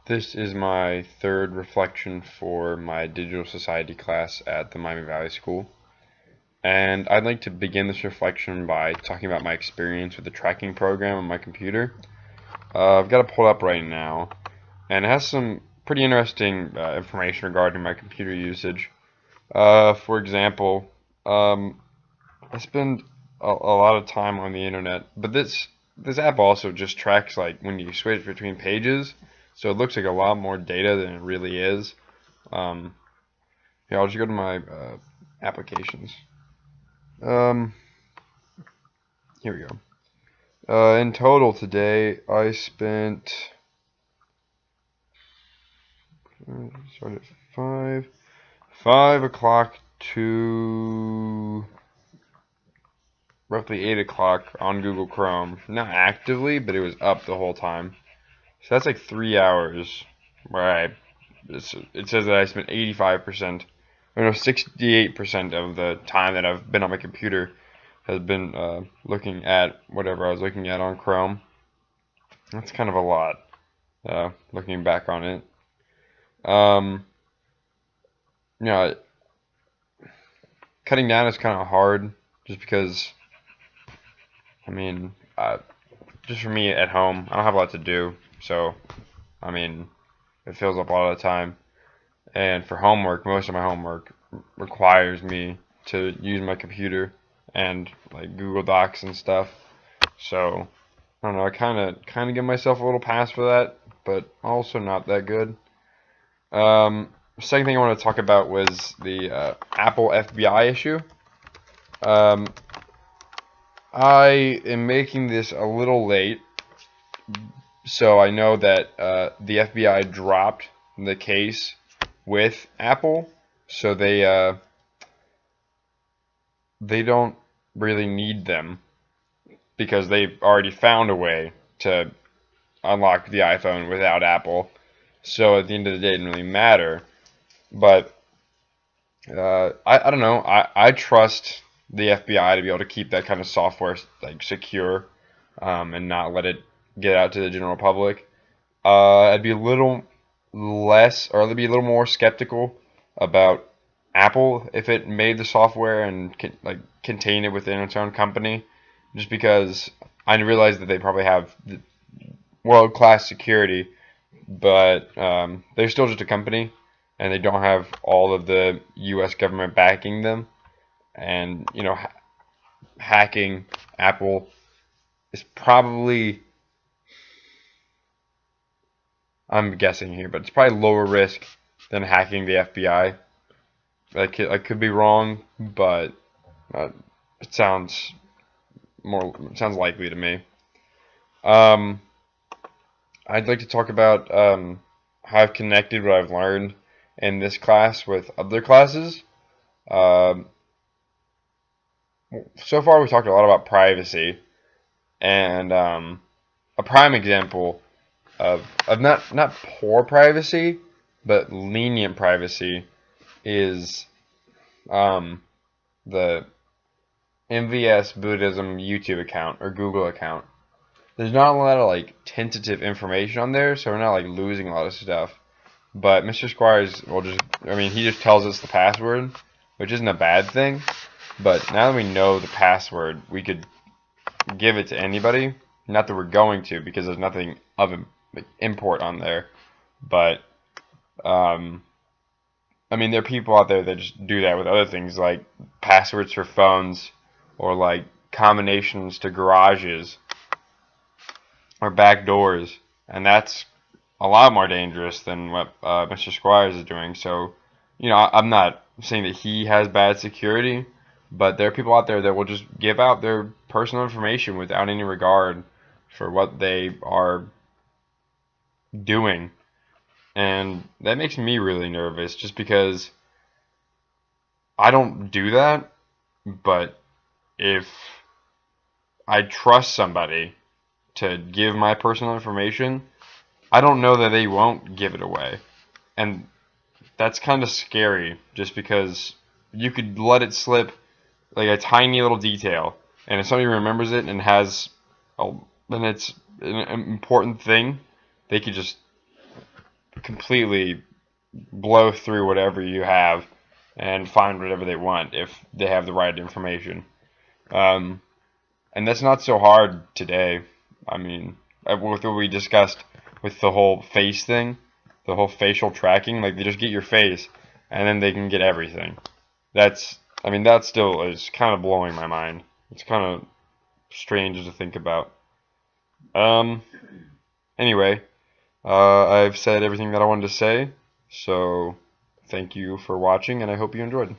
This is my third reflection for my digital society class at the Miami Valley School. And I'd like to begin this reflection by talking about my experience with the tracking program on my computer. I've got it pulled up right now, and it has some pretty interesting information regarding my computer usage. For example, I spend a lot of time on the internet, but this app also just tracks like when you switch between pages, so it looks like a lot more data than it really is. Um, Here, I'll just go to my applications. Um, Here we go. In total today, I spent started at 5 o'clock to roughly 8 o'clock on Google Chrome. Not actively, but it was up the whole time. So that's like 3 hours where it says that I spent 85%, or no, 68% of the time that I've been on my computer has been looking at whatever I was looking at on Chrome. That's kind of a lot, looking back on it. Um, you know, Cutting down is kind of hard just because, I mean, just for me at home, I don't have a lot to do. So, I mean, it fills up a lot of the time. And for homework, most of my homework requires me to use my computer and like Google Docs and stuff. So I don't know. I kind of give myself a little pass for that, but also not that good. Second thing I want to talk about was the Apple FBI issue. Um, I am making this a little late, so I know that the FBI dropped the case with Apple, so they don't really need them because they've already found a way to unlock the iPhone without Apple. So at the end of the day, it didn't really matter. But I don't know. I trust the FBI to be able to keep that kind of software like secure, and not let it get out to the general public. I'd be a little less, or I'd be a little more skeptical about Apple if it made the software and contained it within its own company, just because I realize that they probably have world-class security, but they're still just a company, and they don't have all of the U.S. government backing them. And hacking Apple is probably, I'm guessing here, but it's probably lower risk than hacking the FBI. I could be wrong, but uh, it sounds likely to me. Um, I'd like to talk about how I've connected what I've learned in this class with other classes. Um, so far, we've talked a lot about privacy, and a prime example of not poor privacy, but lenient privacy is the MVS Buddhism YouTube account or Google account. There's not a lot of like tentative information on there, so we're not like losing a lot of stuff. But Mr. Squires will he just tells us the password, which isn't a bad thing. But now that we know the password, we could give it to anybody. Not that we're going to, because there's nothing of import on there. But there are people out there that just do that with other things like passwords for phones, or like combinations to garages or back doors, and that's a lot more dangerous than what Mr. Squires is doing. So, I'm not saying that he has bad security, but there are people out there that will just give out their personal information without any regard for what they are doing. And that makes me really nervous just because I don't do that, but if I trust somebody to give my personal information, I don't know that they won't give it away. And that's kind of scary just because you could let it slip like a tiny little detail, and if somebody remembers it and then it's an important thing, they could just completely blow through whatever you have and find whatever they want if they have the right information. And that's not so hard today. I mean, with what we discussed with the whole face thing, the whole facial tracking, like they just get your face and then they can get everything. I mean, that still is kind of blowing my mind. It's kind of strange to think about. Um, anyway, I've said everything that I wanted to say, so thank you for watching, and I hope you enjoyed.